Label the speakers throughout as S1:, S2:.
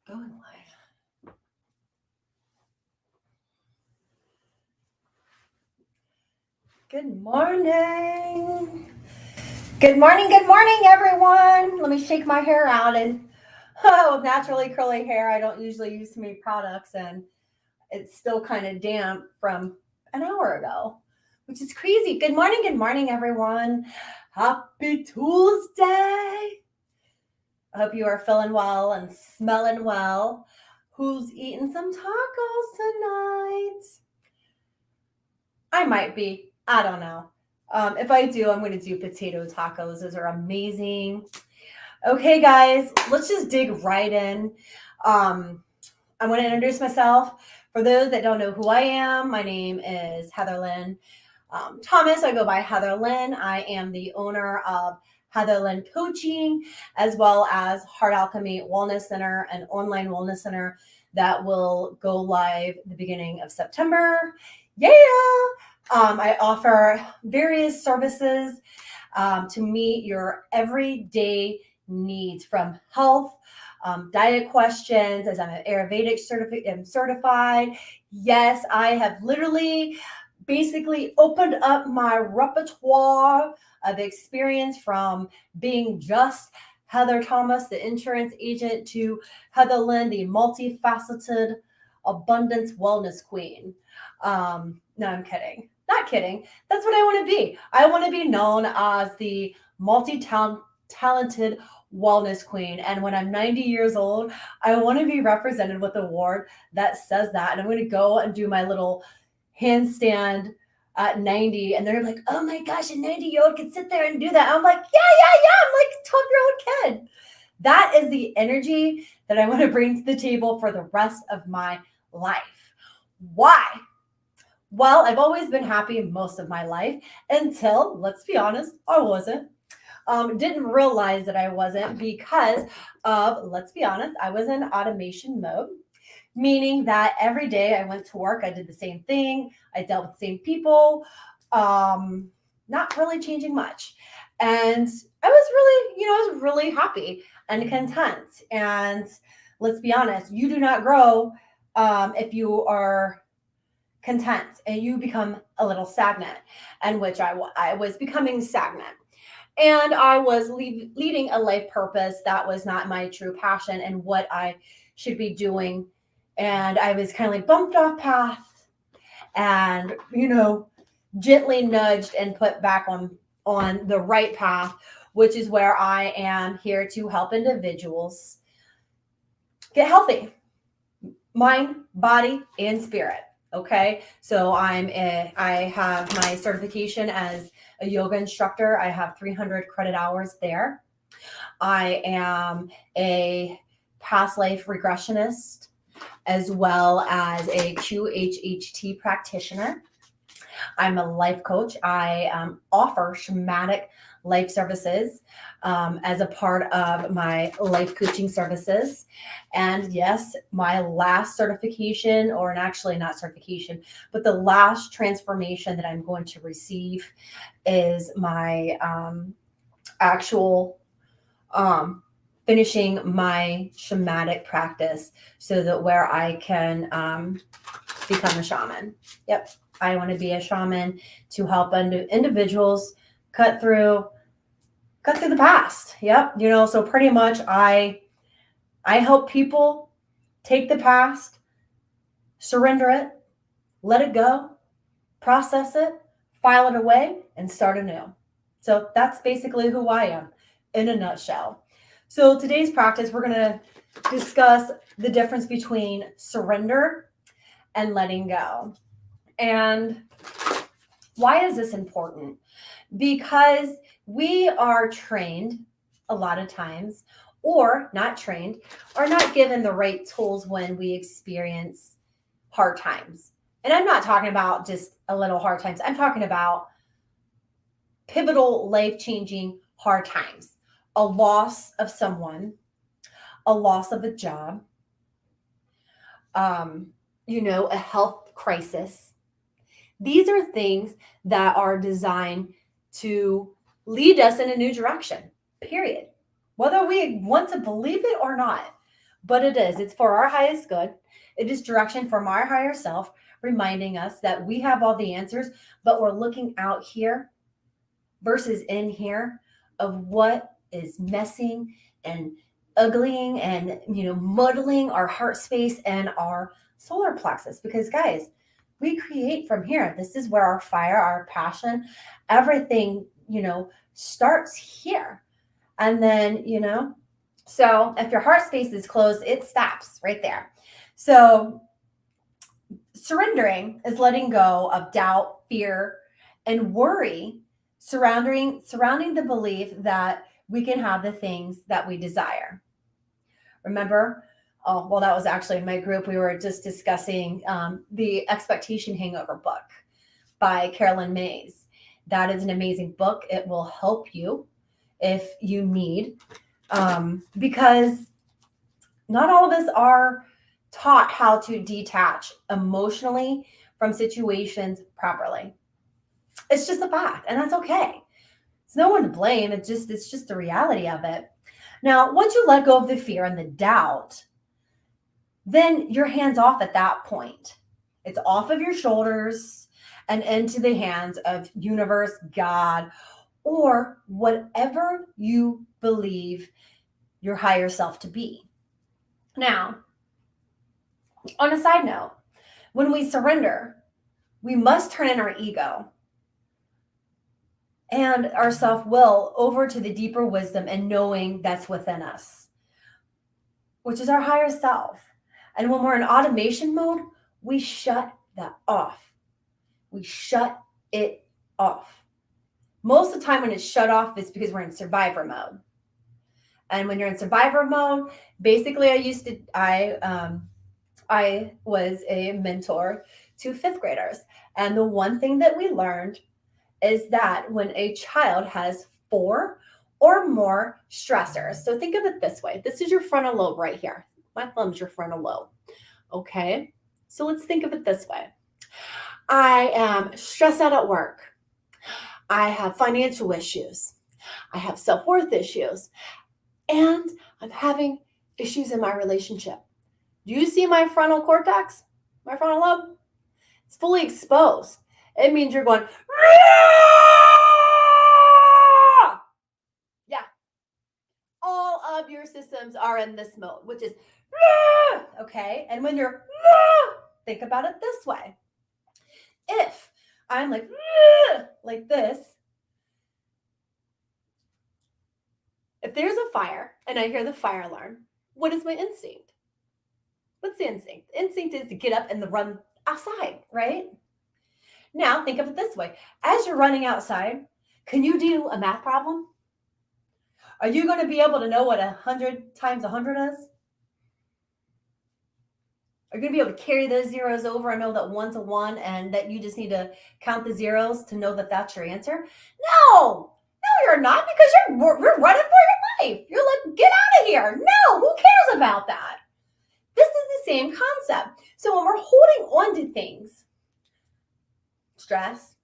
S1: Going live. Good morning. Good morning, everyone. Let me shake my hair out. And with naturally curly hair, I don't usually use too many products, and it's still kind of damp from an hour ago, which is crazy. Good morning, everyone. Happy Tuesday. I hope you are feeling well and smelling well. Who's eating some tacos tonight? I might be. I don't know. If I do, I'm going to do potato tacos. Those are amazing. Okay, guys, let's just dig right in. I'm going to introduce myself. For those that don't know who I am, my name is Heather Lynn Thomas. I go by Heather Lynn. I am the owner of Heather Lynn Coaching, as well as Heart Alchemy Wellness Center, an online wellness center that will go live the beginning of September. Yeah. I offer various services to meet your everyday needs, from health, diet questions, as I'm an Ayurvedic certified. Yes, I have literally basically opened up my repertoire of experience, from being just Heather Thomas, the insurance agent, to Heather Lynn, the multifaceted abundance wellness queen. No, I'm kidding. Not kidding. That's what I want to be. I want to be known as the multi-talented wellness queen. And when I'm 90 years old, I want to be represented with an award that says that. And I'm going to go and do my little handstand at 90. And they're like, oh my gosh, a 90-year-old can sit there and do that. I'm like, yeah. I'm like a 12-year-old kid. That is the energy that I want to bring to the table for the rest of my life. Why? Well, I've always been happy most of my life until, let's be honest, I wasn't. Didn't realize that I wasn't because of, let's be honest, I was in automation mode, meaning that every day I went to work, I did the same thing, I dealt with the same people, not really changing much. And I was really happy and content. And let's be honest, you do not grow if you are content, and you become a little stagnant, and which I was becoming stagnant. And I was leading a life purpose that was not my true passion and what I should be doing. And I was kind of like bumped off path and, gently nudged and put back on the right path, which is where I am here to help individuals get healthy, mind, body, and spirit. Okay, so I have my certification as a yoga instructor. I have 300 credit hours there. I am a past life regressionist, as well as a QHHT practitioner. I'm a life coach. I offer shamanic life services as a part of my life coaching services. And yes, my last certification, or actually not certification, but the last transformation that I'm going to receive is my actual finishing my shamanic practice, so that where I can become a shaman. Yep. I want to be a shaman to help individuals cut through the past. Yep. So pretty much I help people take the past, surrender it, let it go, process it, file it away, and start anew. So that's basically who I am in a nutshell. So today's practice, we're going to discuss the difference between surrender and letting go. And why is this important? Because we are trained a lot of times, or not trained, or not given the right tools when we experience hard times. And I'm not talking about just a little hard times. I'm talking about pivotal, life-changing hard times. A loss of someone, a loss of a job, a health crisis. These are things that are designed to lead us in a new direction, period. Whether we want to believe it or not. but it's for our highest good. It is direction from our higher self, reminding us that we have all the answers, but we're looking out here versus in here of what is messing and uglying and muddling our heart space and our solar plexus. Because guys, we create from here. This is where our fire, our passion, everything starts here. And then so if your heart space is closed, it stops right there. So surrendering is letting go of doubt, fear, and worry surrounding the belief that we can have the things that we desire. Remember? Oh, well, that was actually in my group. We were just discussing the Expectation Hangover book by Carolyn Mays. That is an amazing book. It will help you if you need, because not all of us are taught how to detach emotionally from situations properly. It's just a fact, and that's okay. It's no one to blame. It's just the reality of it. Now, once you let go of the fear and the doubt, then your hands off at that point. It's off of your shoulders and into the hands of universe, God, or whatever you believe your higher self to be. Now, on a side note, when we surrender, we must turn in our ego and our self-will over to the deeper wisdom and knowing that's within us, which is our higher self. And when we're in automation mode, we shut that off. We shut it off. Most of the time when it's shut off, it's because we're in survivor mode. And when you're in survivor mode, basically I was a mentor to fifth graders. And the one thing that we learned is that when a child has 4 or more stressors, so think of it this way. This is your frontal lobe right here. My thumb's your frontal lobe. Okay. So let's think of it this way. I am stressed out at work. I have financial issues. I have self-worth issues. And I'm having issues in my relationship. Do you see my frontal cortex? My frontal lobe? It's fully exposed. It means you're going, yeah. All of your systems are in this mode, which is, okay. And when you're, think about it this way. If I'm like this, if there's a fire and I hear the fire alarm, what is my instinct? What's the instinct? The instinct is to get up and run outside, right? Now, think of it this way. As you're running outside, can you do a math problem? Are you going to be able to know what 100 times 100 is? Are you going to be able to carry those zeros over and know that 1's a 1 and that you just need to count the zeros to know that that's your answer? No, you're not, because you're running for your life. You're like, get out of here. No, who cares about that? This is the same concept. So when we're holding on to things, stress,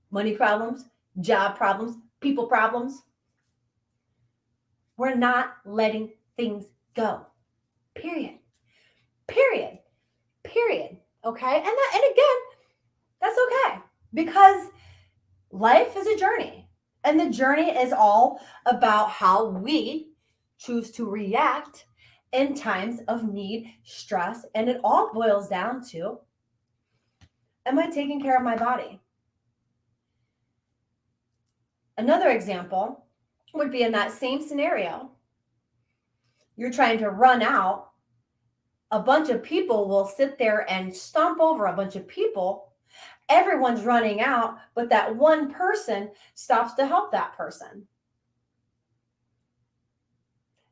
S1: money problems, job problems, people problems, we're not letting things go. Period. Okay? And again, that's okay, because life is a journey. And the journey is all about how we choose to react in times of need, stress, and it all boils down to, am I taking care of my body? Another example would be in that same scenario. You're trying to run out. A bunch of people will sit there and stomp over a bunch of people. Everyone's running out, but that one person stops to help that person.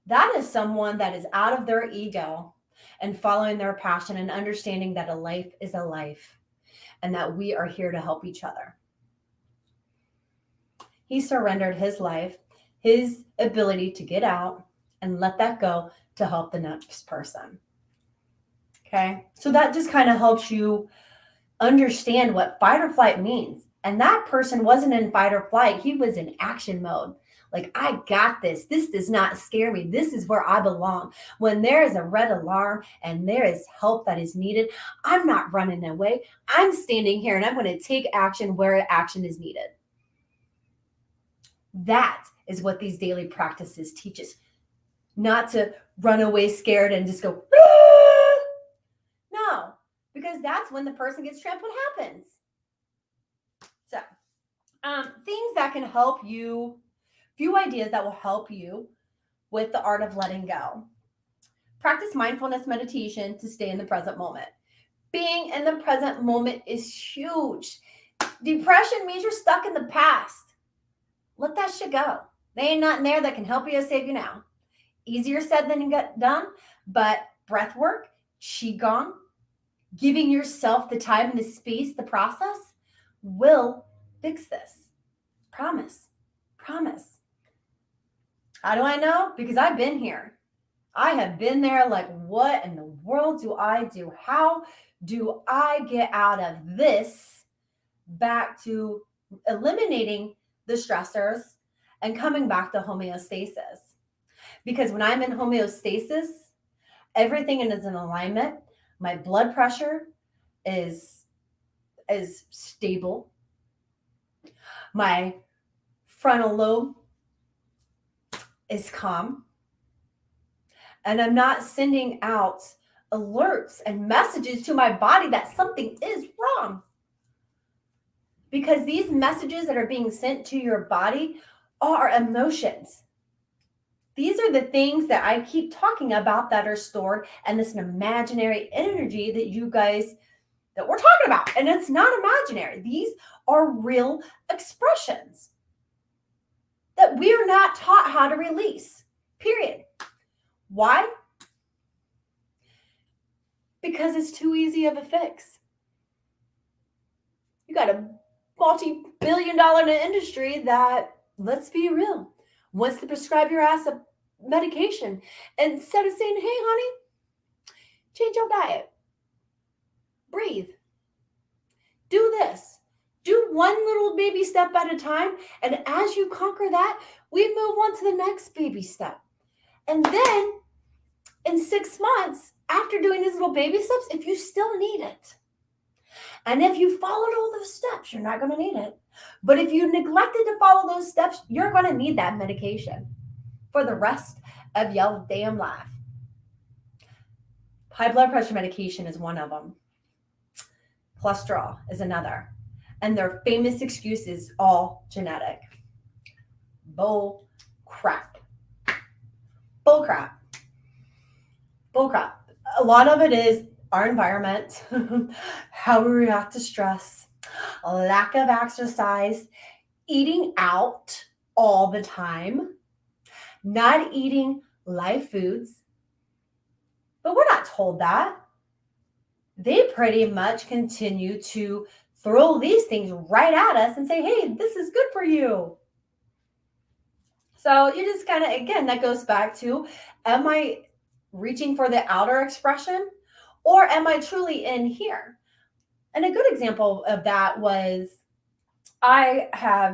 S1: That is someone that is out of their ego and following their passion and understanding that a life is a life and that we are here to help each other. He surrendered his life, his ability to get out and let that go to help the next person. Okay, so that just kind of helps you understand what fight or flight means. And that person wasn't in fight or flight. He was in action mode. Like, I got this. This does not scare me. This is where I belong. When there is a red alarm and there is help that is needed, I'm not running away. I'm standing here and I'm going to take action where action is needed. That is what these daily practices teach us. Not to run away scared and just go, ah! No, because that's when the person gets trapped. What happens? So, things that can help you, few ideas that will help you with the art of letting go. Practice mindfulness meditation to stay in the present moment. Being in the present moment is huge. Depression means you're stuck in the past. Let that shit go. There ain't nothing there that can help you or save you now. Easier said than done, but breath work, qigong, giving yourself the time and the space, the process will fix this. Promise. Promise. How do I know? Because I've been here. I have been there like, what in the world do I do? How do I get out of this back to eliminating the stressors and coming back to homeostasis? Because when I'm in homeostasis, everything is in alignment. My blood pressure is stable. My frontal lobe is calm. And I'm not sending out alerts and messages to my body that something is wrong. Because these messages that are being sent to your body are emotions. These are the things that I keep talking about that are stored and this imaginary energy that you guys, that we're talking about. And it's not imaginary. These are real expressions that we are not taught how to release, period. Why? Because it's too easy of a fix. You got a multi-billion-dollar industry that, let's be real, wants to prescribe your ass a medication instead of saying, hey, honey, change your diet. Breathe. Do this. Do one little baby step at a time. And as you conquer that, we move on to the next baby step. And then in 6 months, after doing these little baby steps, if you still need it, and if you followed all those steps, you're not going to need it. But if you neglected to follow those steps, you're going to need that medication for the rest of your damn life. High blood pressure medication is one of them. Cholesterol is another. And their famous excuse is all genetic. Bull crap. Bull crap. Bull crap. A lot of it is our environment, how we react to stress, a lack of exercise, eating out all the time, not eating live foods. But we're not told that. They pretty much continue to throw these things right at us and say, hey, this is good for you. So you just kind of, again, that goes back to, am I reaching for the outer expression or am I truly in here? And a good example of that was I get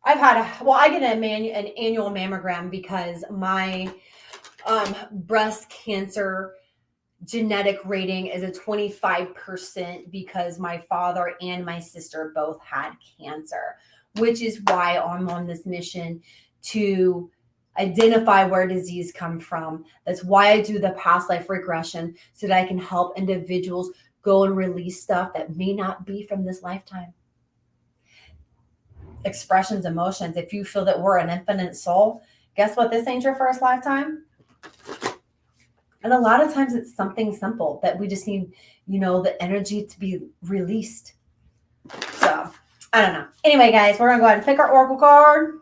S1: an annual mammogram because my breast cancer genetic rating is a 25% because my father and my sister both had cancer, which is why I'm on this mission to identify where disease come from. That's why I do the past life regression, so that I can help individuals go and release stuff that may not be from this lifetime. Expressions, emotions. If you feel that we're an infinite soul, guess what? This ain't your first lifetime. And a lot of times it's something simple that we just need, the energy to be released. So, I don't know. Anyway, guys, we're going to go ahead and pick our oracle card.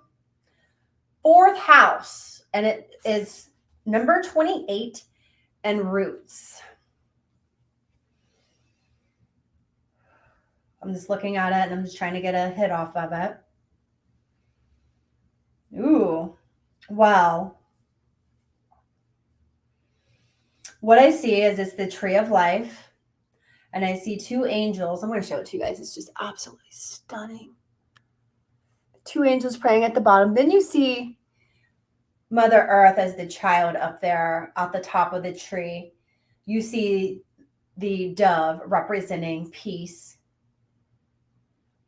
S1: 4th house, and it is number 28 and roots. I'm just looking at it and I'm just trying to get a hit off of it. Ooh, well, what I see is it's the tree of life, and I see 2 angels. I'm going to show it to you guys. It's just absolutely stunning. two angels praying at the bottom. Then you see Mother Earth as the child up there at the top of the tree. You see the dove representing peace.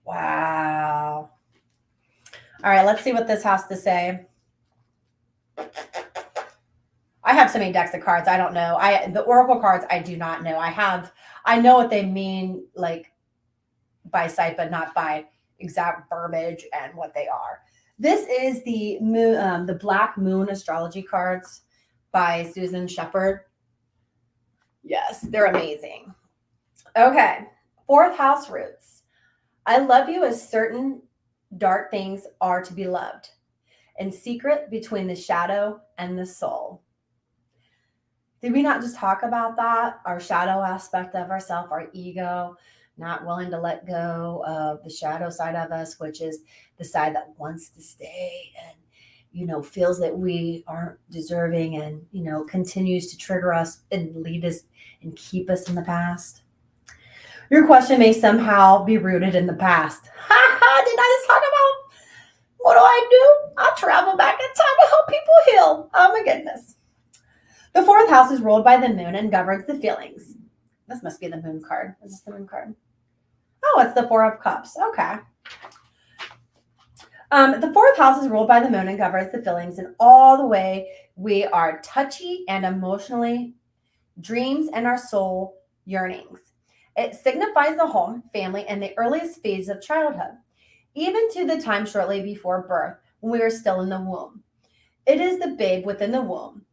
S1: Wow. All right, let's see what this has to say. I have so many decks of cards. I don't know. The oracle cards I do not know. I know what they mean like by sight, but not by exact verbiage and what they are. This is the moon, the Black Moon astrology cards by Susan Shepard. Yes, they're amazing. Okay, fourth house roots. I love you as certain dark things are to be loved, in secret between the shadow and the soul. Did we not just talk about that? Our shadow aspect of ourself, our ego, not willing to let go of the shadow side of us, which is the side that wants to stay and, feels that we aren't deserving and, continues to trigger us and lead us and keep us in the past. Your question may somehow be rooted in the past. Did I just talk about what do I do? I travel back in time to help people heal. Oh my goodness. The fourth house is ruled by the moon and governs the feelings. This must be the moon card. Is this the moon card? Oh, it's the Four of Cups. Okay. The fourth house is ruled by the moon and governs the feelings in all the way we are touchy and emotionally, dreams and our soul yearnings. It signifies the home, family, and the earliest phase of childhood, even to the time shortly before birth when we are still in the womb. It is the babe within the womb.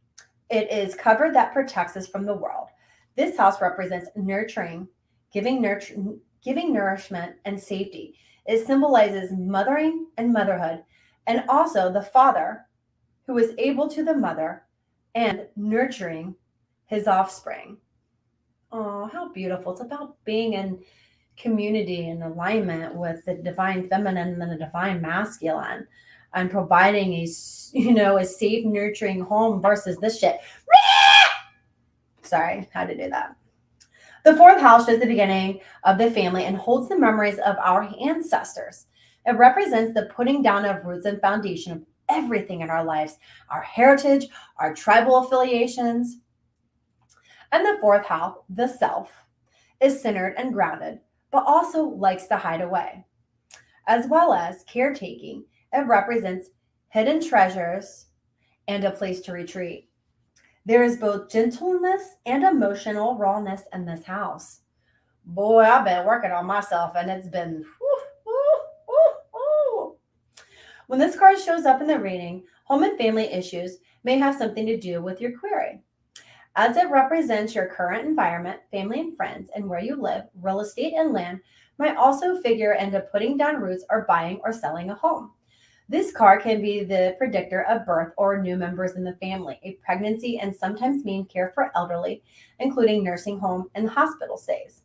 S1: It is cover that protects us from the world. This house represents nurturing, giving nourishment and safety. It symbolizes mothering and motherhood, and also the father who is able to the mother and nurturing his offspring. Oh, how beautiful. It's about being in community and alignment with the divine feminine and the divine masculine and providing a safe, nurturing home versus this shit. Sorry, had to do that. The fourth house is the beginning of the family and holds the memories of our ancestors. It represents the putting down of roots and foundation of everything in our lives, our heritage, our tribal affiliations. And the fourth house, the self, is centered and grounded, but also likes to hide away. As well as caretaking, it represents hidden treasures and a place to retreat. There is both gentleness and emotional rawness in this house. Boy, I've been working on myself and it's been whoo, whoo, whoo, whoo. When this card shows up in the reading, home and family issues may have something to do with your query. As it represents your current environment, family and friends, and where you live, real estate and land might also figure into putting down roots or buying or selling a home. This card can be the predictor of birth or new members in the family, a pregnancy, and sometimes mean care for elderly, including nursing home and hospital stays.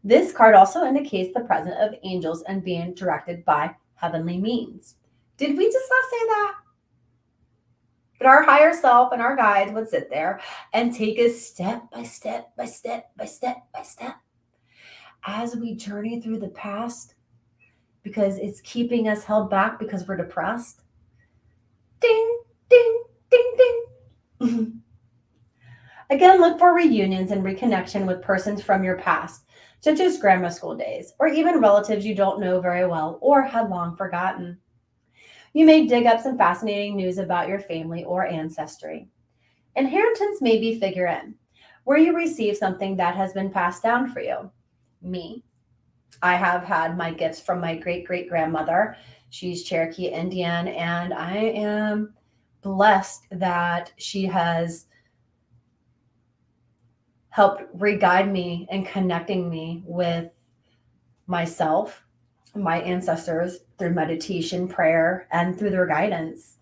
S1: This card also indicates the presence of angels and being directed by heavenly means. Did we just not say that? That our higher self and our guides would sit there and take us step by step by step by step by step as we journey through the past because it's keeping us held back because we're depressed. Ding, ding, ding, ding. Again, look for reunions and reconnection with persons from your past, such as grammar school days, or even relatives you don't know very well or had long forgotten. You may dig up some fascinating news about your family or ancestry. Inheritance may be figure in, where you receive something that has been passed down for you. Me, I have had my gifts from my great-great-grandmother. She's Cherokee Indian, and I am blessed that she has helped re-guide me and connecting me with myself, my ancestors through meditation, prayer, and through their guidance.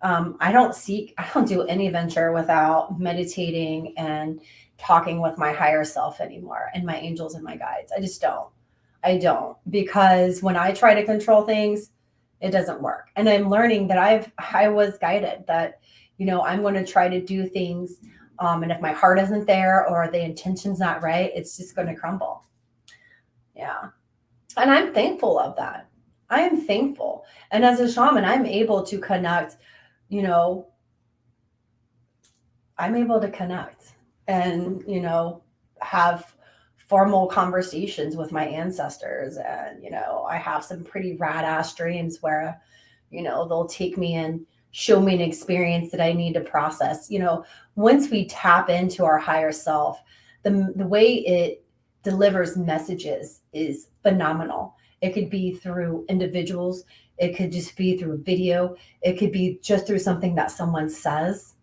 S1: I don't do any venture without meditating and talking with my higher self anymore and my angels and my guides. I don't, because when I try to control things, it doesn't work. And I'm learning that I was guided that, I'm going to try to do things. And if my heart isn't there or the intention's not right, it's just going to crumble. Yeah. And I'm thankful of that. I am thankful. And as a shaman, I'm able to connect, you know, I'm able to connect and, have formal conversations with my ancestors. And, I have some pretty rad ass dreams where, they'll take me and show me an experience that I need to process. Once we tap into our higher self, the way it delivers messages is phenomenal. It could be through individuals, it could just be through video, it could be just through something that someone says.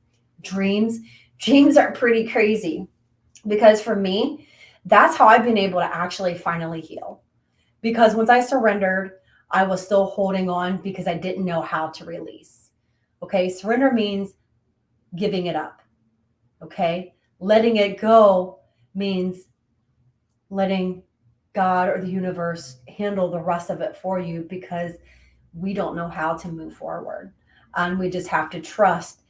S1: Dreams, dreams are pretty crazy because for me, that's how I've been able to actually finally heal. Because once I surrendered, I was still holding on because I didn't know how to release. Okay, surrender means giving it up. Okay, letting it go means letting God or the universe handle the rest of it for you because we don't know how to move forward. And we just have to trust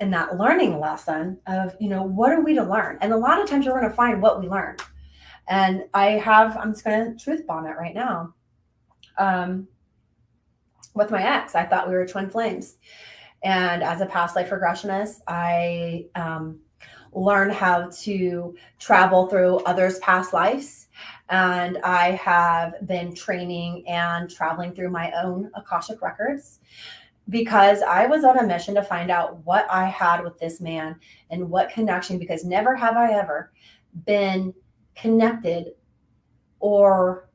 S1: in that learning lesson of, what are we to learn? And a lot of times we're going to find what we learned. And I'm just going to truth bomb it right now. With my ex, I thought we were twin flames. And as a past life regressionist, I learned how to travel through others' past lives. And I have been training and traveling through my own Akashic records because I was on a mission to find out what I had with this man and what connection, because never have I ever been connected or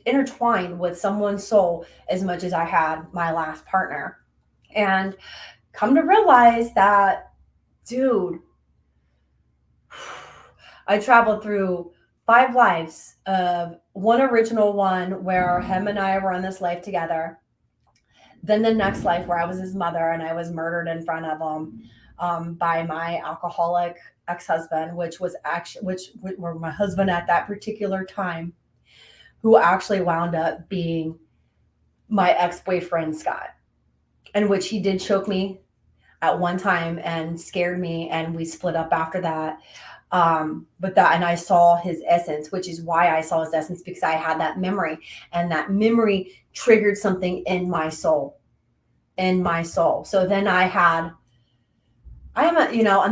S1: intertwined with someone's soul as much as I had my last partner. And come to realize that, dude, I traveled through 5 lives of one original one where him and I were in this life together. Then the next life where I was his mother and I was murdered in front of him by my alcoholic ex-husband, which was actually which were my husband at that particular time, who actually wound up being my ex-boyfriend Scott, in which he did choke me at one time and scared me, and we split up after that. And I saw his essence, which is why I saw his essence, because I had that memory, and that memory triggered something in my soul. So then and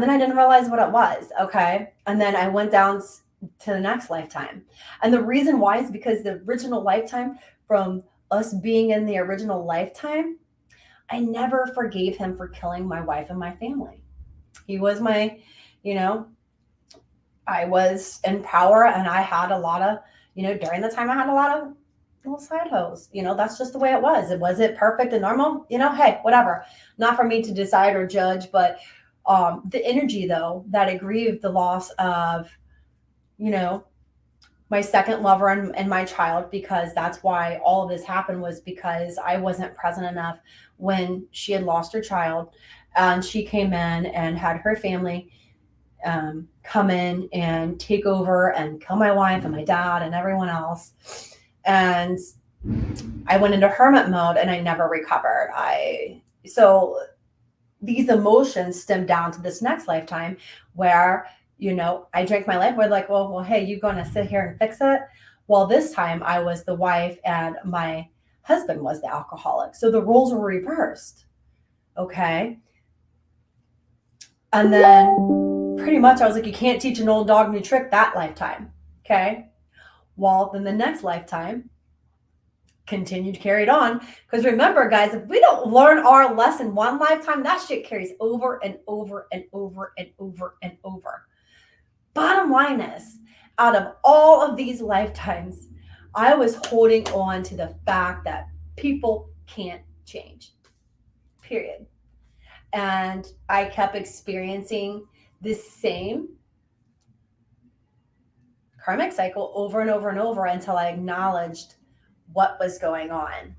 S1: then I didn't realize what it was. Okay. And then I went down to the next lifetime. And the reason why is because the original lifetime, from us being in the original lifetime, I never forgave him for killing my wife and my family. He was my, you know, I was in power, and I had a lot of, during the time I had a lot of little side hoes. That's just the way it was. Was it perfect and normal? Hey, whatever. Not for me to decide or judge, but the energy though that it grieved the loss of, my second lover and my child, because that's why all of this happened, was because I wasn't present enough when she had lost her child, and she came in and had her family come in and take over and kill my wife and my dad and everyone else. And I went into hermit mode and I never recovered. So these emotions stem down to this next lifetime where, I drank my life. We're like, well, hey, you going to sit here and fix it? Well, this time I was the wife and my husband was the alcoholic. So the roles were reversed. Okay. And then pretty much I was like, you can't teach an old dog new trick that lifetime. Okay. Well, then the next lifetime continued, carried on. Because remember, guys, if we don't learn our lesson one lifetime, that shit carries over and over and over and over and over. Bottom line is, out of all of these lifetimes, I was holding on to the fact that people can't change, period. And I kept experiencing this same karmic cycle over and over and over until I acknowledged what was going on.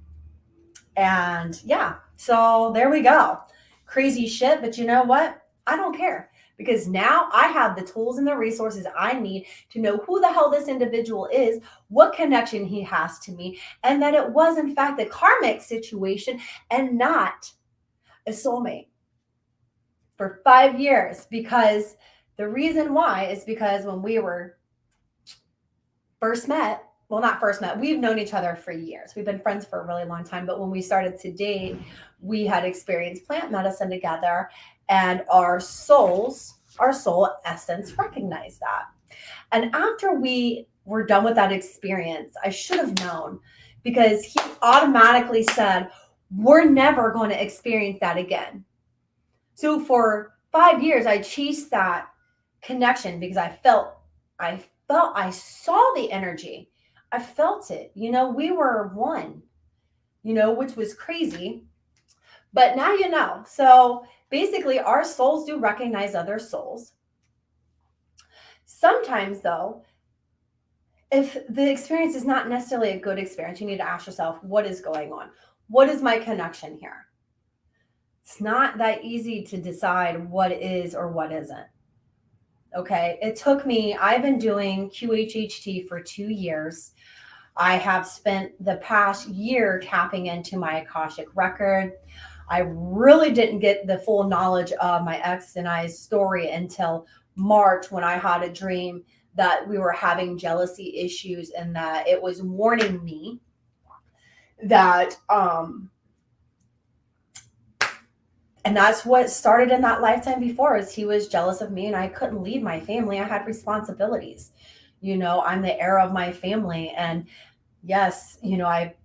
S1: And yeah, so there we go. Crazy shit, but you know what? I don't care, because now I have the tools and the resources I need to know who the hell this individual is, what connection he has to me, and that it was in fact a karmic situation and not a soulmate for 5 years. Because the reason why is because when we were first met, well, not first met, we've known each other for years. We've been friends for a really long time. But when we started to date, we had experienced plant medicine together, and our soul essence recognized that. And after we were done with that experience, I should have known, because he automatically said, we're never going to experience that again. So for 5 years, I chased that connection because I saw the energy. I felt it. We were one, which was crazy. But now you know. So basically, our souls do recognize other souls. Sometimes, though, if the experience is not necessarily a good experience, you need to ask yourself, what is going on? What is my connection here? It's not that easy to decide what is or what isn't. Okay. I've been doing QHHT for 2 years. I have spent the past year tapping into my Akashic record. I really didn't get the full knowledge of my ex and I's story until March, when I had a dream that we were having jealousy issues, and that it was warning me that and that's what started in that lifetime before, is he was jealous of me and I couldn't leave my family. I had responsibilities. I'm the heir of my family, and yes, I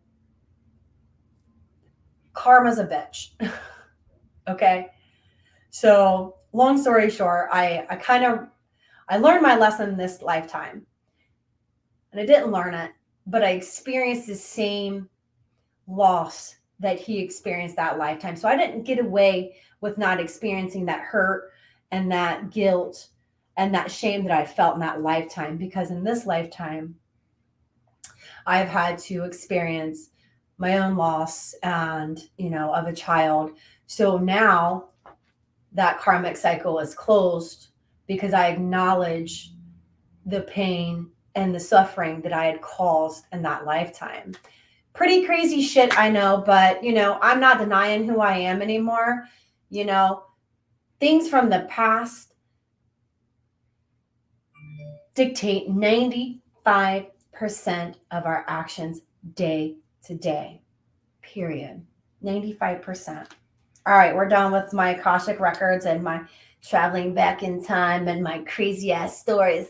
S1: karma's a bitch. Okay. So long story short, I learned my lesson this lifetime, and I didn't learn it, but I experienced the same loss that he experienced that lifetime. So I didn't get away with not experiencing that hurt and that guilt and that shame that I felt in that lifetime, because in this lifetime, I've had to experience my own loss and, of a child. So now that karmic cycle is closed, because I acknowledge the pain and the suffering that I had caused in that lifetime. Pretty crazy shit, I know, but I'm not denying who I am anymore. Things from the past dictate 95% of our actions day to day. Period. 95%. All right, we're done with my Akashic records and my traveling back in time and my crazy ass stories.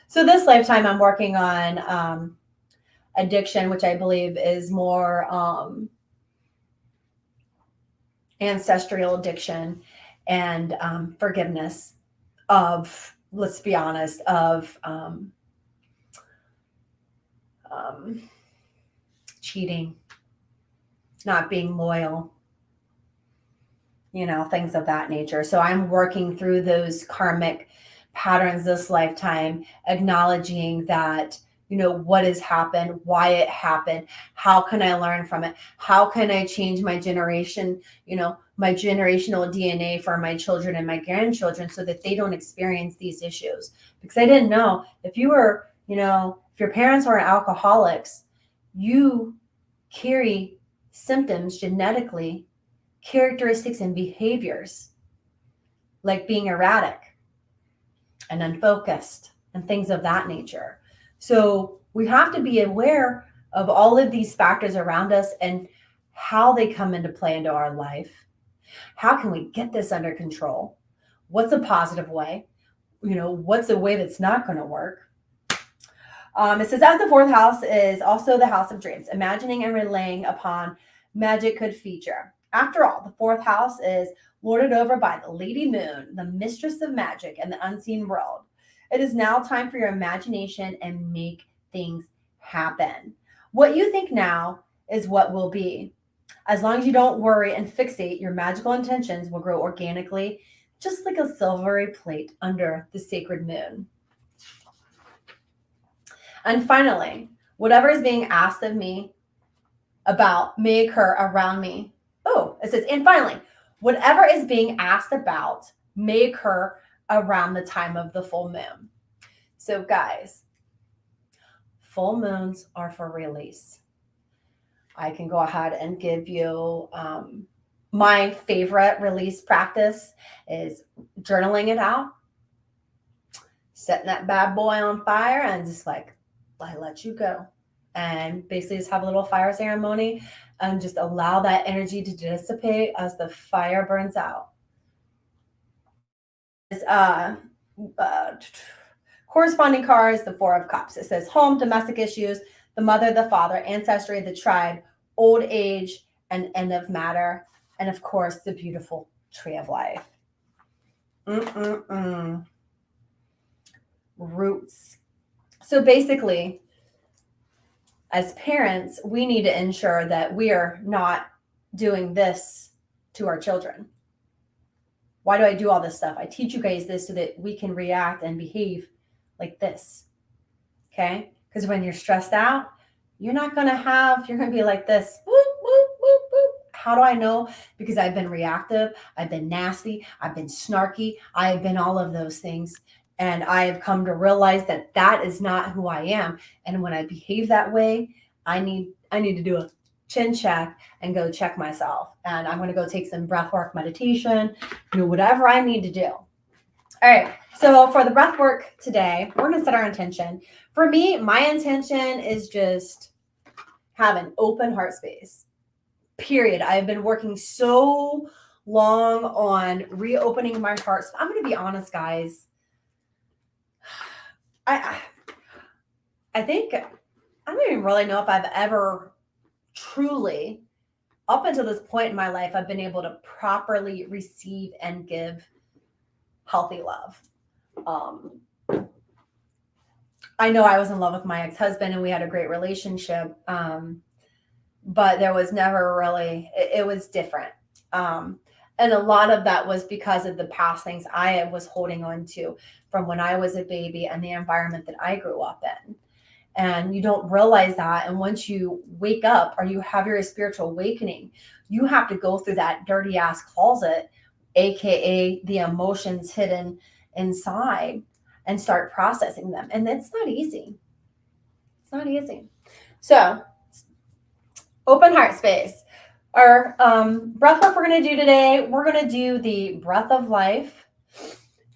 S1: So this lifetime, I'm working on addiction, which I believe is more ancestral addiction, and forgiveness of, let's be honest, of cheating, not being loyal, things of that nature. So I'm working through those karmic patterns this lifetime, acknowledging that, what has happened, why it happened, how can I learn from it? How can I change my generation, my generational DNA for my children and my grandchildren, so that they don't experience these issues? Because I didn't know, if you were, if your parents are alcoholics, you carry symptoms genetically, characteristics and behaviors like being erratic and unfocused and things of that nature. So we have to be aware of all of these factors around us and how they come into play into our life. How can we get this under control? What's a positive way? What's a way that's not going to work? It says, as the fourth house is also the house of dreams, imagining and relaying upon magic could feature. After all, the fourth house is lorded over by the Lady Moon, the mistress of magic and the unseen world. It is now time for your imagination and make things happen. What you think now is what will be. As long as you don't worry and fixate, your magical intentions will grow organically, just like a silvery plate under the sacred moon. And finally, whatever is being asked of me about may occur around me. Oh, it says, and finally, whatever is being asked about may occur around the time of the full moon. So guys, full moons are for release. I can go ahead and give you my favorite release practice is journaling it out, setting that bad boy on fire and just like I let you go. And basically just have a little fire ceremony and just allow that energy to dissipate as the fire burns out. Is uh, corresponding cards, the Four of Cups. It says home, domestic issues, the mother, the father, ancestry, the tribe, old age, and end of matter. And of course, the beautiful tree of life. Mm-mm-mm. Roots. So basically, as parents, we need to ensure that we are not doing this to our children. Why do I do all this stuff? I teach you guys this so that we can react and behave like this. Okay? Because when you're stressed out, you're going to be like this. Whoop, whoop, whoop, whoop. How do I know? Because I've been reactive, I've been nasty, I've been snarky, I've been all of those things. And I have come to realize that that is not who I am. And when I behave that way, I need to do a chin check and go check myself. And I'm going to go take some breath work meditation, do whatever I need to do. All right. So for the breath work today, we're going to set our intention. For me, my intention is just have an open heart space. Period. I've been working so long on reopening my heart. I'm going to be honest, guys. I think I don't even really know if I've ever truly, up until this point in my life, I've been able to properly receive and give healthy love. I know I was in love with my ex-husband and we had a great relationship, but there was never really, it was different. And a lot of that was because of the past things I was holding on to from when I was a baby and the environment that I grew up in. And you don't realize that. And once you wake up or you have your spiritual awakening, you have to go through that dirty ass closet, AKA the emotions hidden inside, and start processing them. And it's not easy. It's not easy. So, open heart space. Our breath work we're going to do today, we're going to do the breath of life.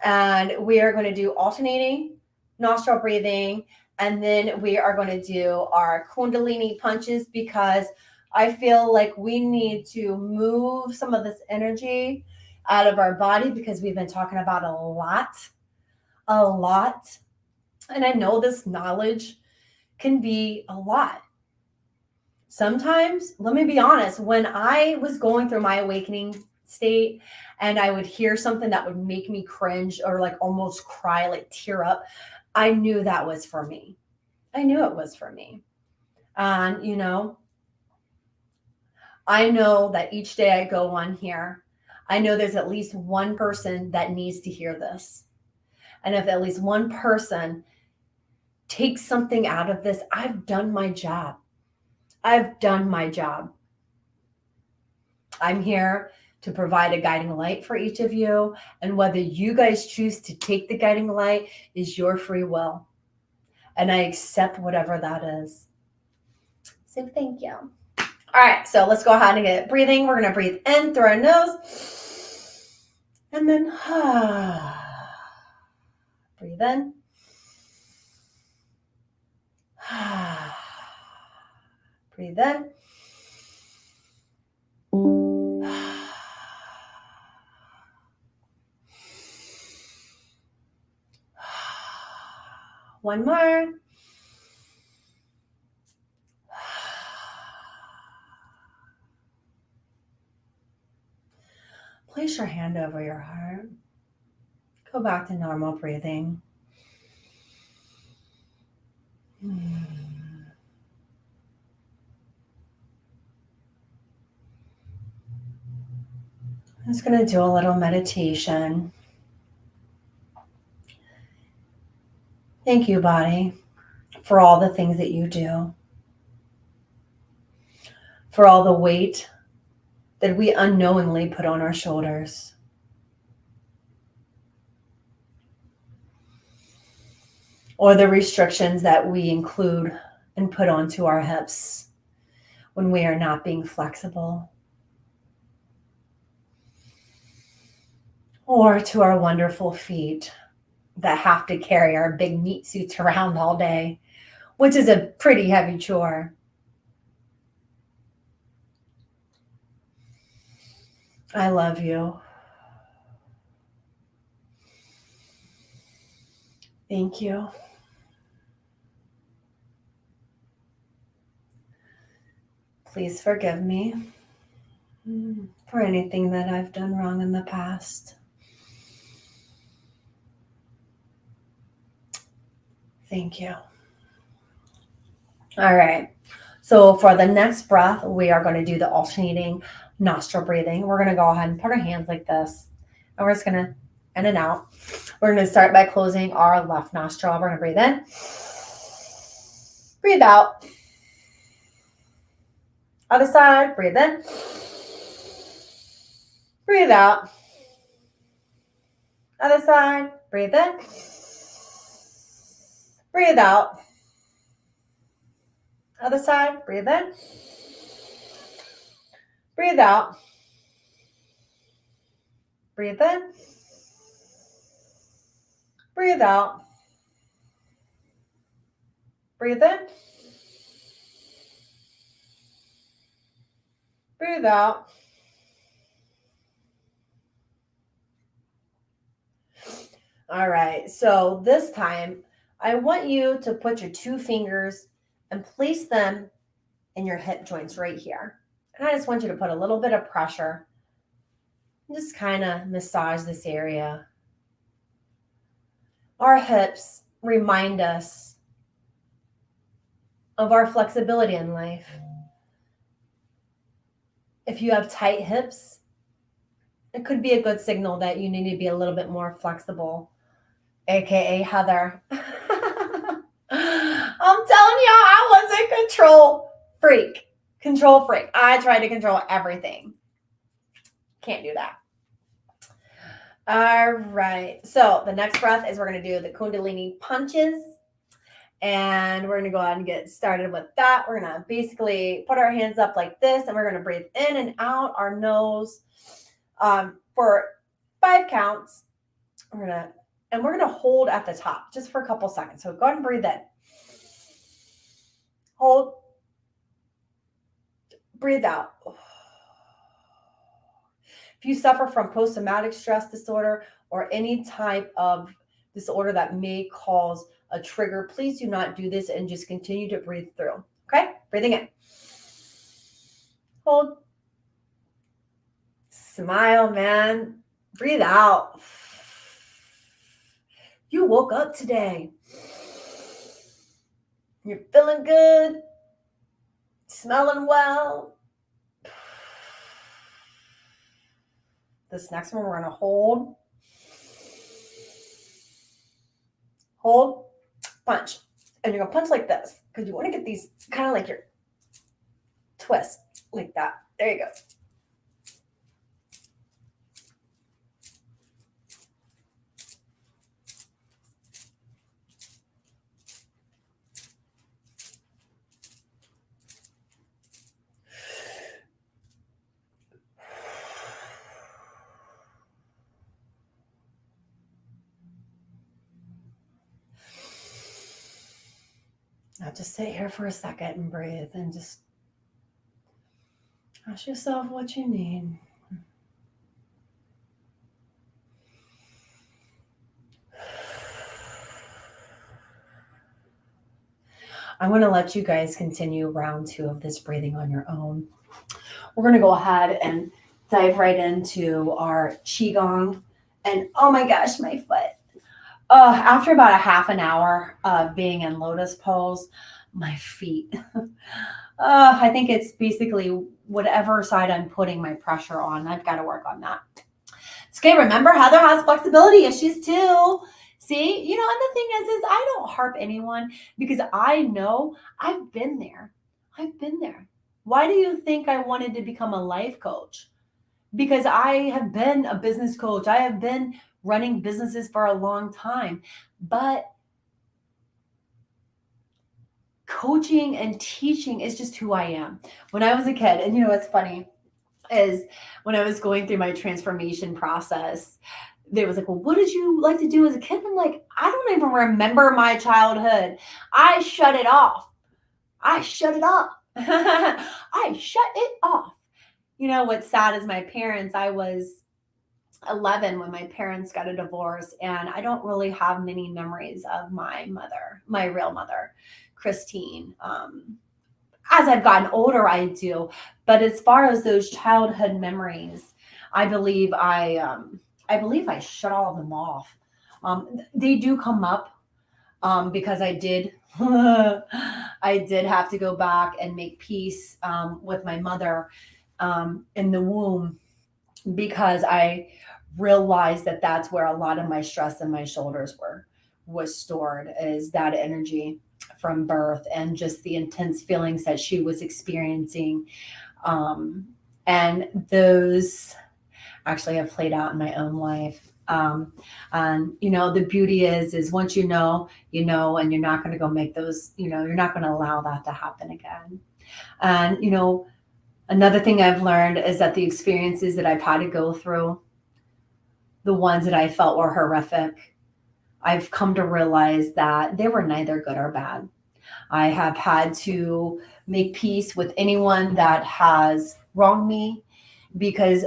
S1: And we are going to do alternating nostril breathing. And then we are going to do our Kundalini punches because I feel like we need to move some of this energy out of our body because we've been talking about a lot. And I know this knowledge can be a lot. Sometimes, let me be honest, when I was going through my awakening state and I would hear something that would make me cringe or like almost cry, like tear up, I knew that was for me. I knew it was for me. And, I know that each day I go on here, I know there's at least one person that needs to hear this. And if at least one person takes something out of this, I've done my job. I've done my job. I'm here to provide a guiding light for each of you. And whether you guys choose to take the guiding light is your free will. And I accept whatever that is. So thank you. All right, so let's go ahead and get breathing. We're going to breathe in through our nose. And then breathe in. Breathe in. One more. Place your hand over your heart. Go back to normal breathing. I'm just going to do a little meditation. Thank you, body, for all the things that you do, for all the weight that we unknowingly put on our shoulders. Or the restrictions that we include and put onto our hips when we are not being flexible. Or to our wonderful feet that have to carry our big meat suits around all day which is a pretty heavy chore. I love you. Thank you. Please forgive me for anything that I've done wrong in the past. Thank you. All right. So for the next breath, we are going to do the alternating nostril breathing. We're going to go ahead and put our hands like this, and we're just going to in and out. We're going to start by closing our left nostril. We're going to breathe in, breathe out. Other side, breathe in, breathe out. Other side, breathe in, breathe out. Other side, breathe in, breathe out. Breathe in, breathe out. Breathe in, breathe out. All right, so this time I want you to put your 2 fingers and place them in your hip joints right here. And I just want you to put a little bit of pressure. Just kind of massage this area. Our hips remind us of our flexibility in life. If you have tight hips, it could be a good signal that you need to be a little bit more flexible, aka Heather. I'm telling you, I was a control freak. Control freak. I try to control everything. Can't do that. All right. So the next breath is we're going to do the Kundalini punches. And we're going to go ahead and get started with that. We're going to basically put our hands up like this, and we're going to breathe in and out our nose for 5 counts. We're going to hold at the top just for a couple seconds. So go ahead and breathe in. Hold. Breathe out. If you suffer from post-traumatic stress disorder or any type of disorder that may cause a trigger, please do not do this and just continue to breathe through. Okay? Breathing in. Hold. Smile, man. Breathe out. You woke up today. You're feeling good. Smelling well. This next one, we're going to hold. Hold. Punch. And you're going to punch like this because you want to get these kind of like your twist like that. There you go. Now just sit here for a second and breathe and just ask yourself what you need. I'm going to let you guys continue round 2 of this breathing on your own. We're going to go ahead and dive right into our Qigong. And oh my gosh, my foot. After about a half an hour of being in lotus pose, my feet. I think it's basically whatever side I'm putting my pressure on. I've got to work on that. It's okay. Remember, Heather has flexibility issues too. See, and the thing is I don't harp anyone because I know I've been there. I've been there. Why do you think I wanted to become a life coach? Because I have been a business coach. I have been running businesses for a long time. But coaching and teaching is just who I am. When I was a kid, and what's funny is when I was going through my transformation process, they was like, well, what did you like to do as a kid? I'm like, I don't even remember my childhood. I shut it off. I shut it off. I shut it off. You know, what's sad is my parents, I was 11 when my parents got a divorce, and I don't really have many memories of my mother, my real mother, Christine. As I've gotten older, I do. But as far as those childhood memories, I believe I believe I shut all of them off. They do come up because I did I did have to go back and make peace with my mother in the womb, because I realized that that's where a lot of my stress and my shoulders were was stored, is that energy from birth and just the intense feelings that she was experiencing. um, and those actually have played out in my own life. And you know, the beauty is once you know, and you're not going to go make those, you know, you're not going to allow that to happen again. And you know, another thing I've learned is that the experiences that I've had to go through, the ones that I felt were horrific, I've come to realize that they were neither good or bad. I have had to make peace with anyone that has wronged me, because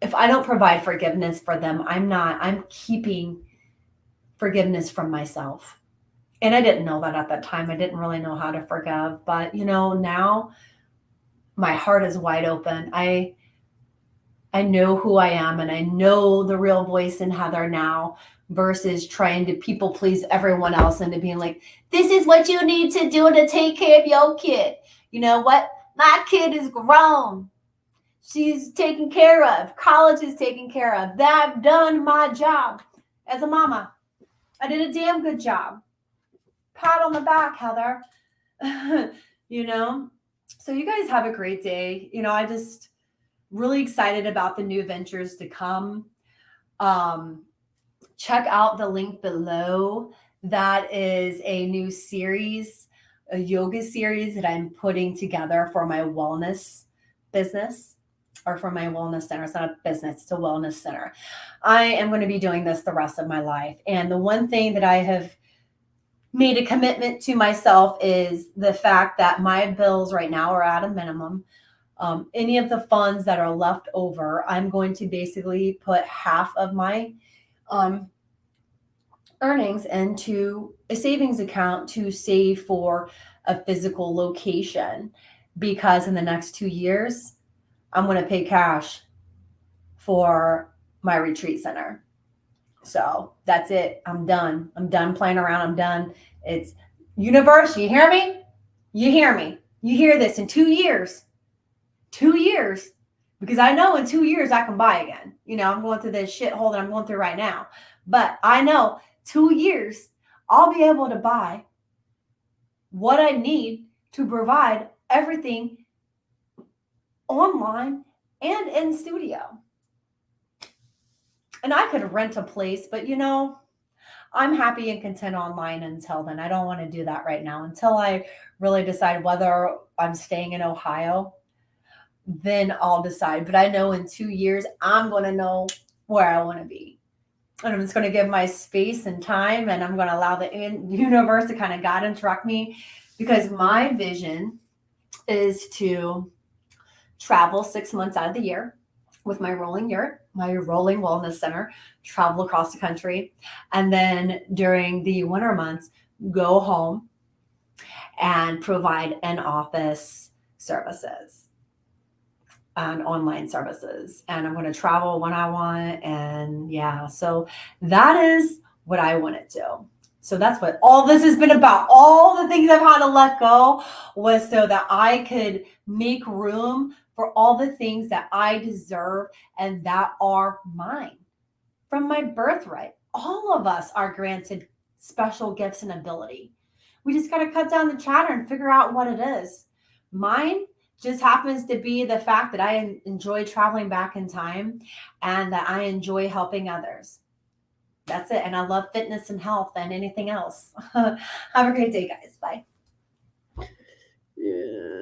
S1: if I don't provide forgiveness for them, I'm keeping forgiveness from myself. And I didn't know that at that time. I didn't really know how to forgive. But, you know, now my heart is wide open. I know who I am, and I know the real voice in Heather now, versus trying to people please everyone else into being like, this is what you need to do to take care of your kid. You know what? My kid is grown. She's taken care of. College is taken care of. I've done my job as a mama. I did a damn good job. Pat on the back, Heather. You know? So you guys have a great day. You know, I just really excited about the new ventures to come. Um, Check out the link below. That is a new series, a yoga series that I'm putting together for my wellness business, or for my wellness center. It's not a business, it's a wellness center. I am going to be doing this the rest of my life. And the one thing that I have made a commitment to myself is the fact that my bills right now are at a minimum. Any of the funds that are left over, I'm going to basically put half of my um, earnings into a savings account to save for a physical location, because in the next 2 years, I'm going to pay cash for my retreat center. So that's it. I'm done. I'm done playing around. I'm done. It's universe. You hear me? You hear me? You hear this in 2 years? 2 years. Because I know in 2 years I can buy again. You know, I'm going through this shithole that I'm going through right now. But I know 2 years I'll be able to buy what I need to provide everything online and in studio. And I could rent a place, but you know, I'm happy and content online until then. I don't want to do that right now until I really decide whether I'm staying in Ohio. Then I'll decide. But I know in 2 years, I'm going to know where I want to be. And I'm just going to give my space and time, and I'm going to allow the universe to kind of guide and direct me, because my vision is to travel 6 months out of the year with my rolling yurt, my rolling wellness center, travel across the country. And then during the winter months, go home and provide in office services and online services. And I'm going to travel when I want. And yeah, so that is what I want to do. So that's what all this has been about. All the things I've had to let go was so that I could make room for all the things that I deserve and that are mine from my birthright. All of us are granted special gifts and ability. We just got to cut down the chatter and figure out what it is. Mine just happens to be the fact that I enjoy traveling back in time and that I enjoy helping others. That's it. And I love fitness and health and anything else. Have a great day, guys. Bye.
S2: Yeah.